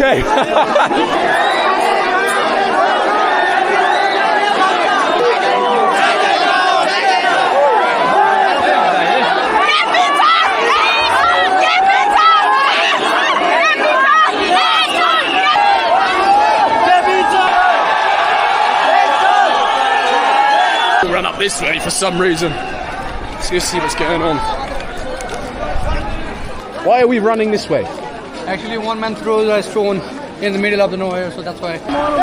Okay. Run up this way for some reason. Let's go see what's going on. Why are we running this way? Actually, one man threw a stone in the middle of the nowhere, so that's why.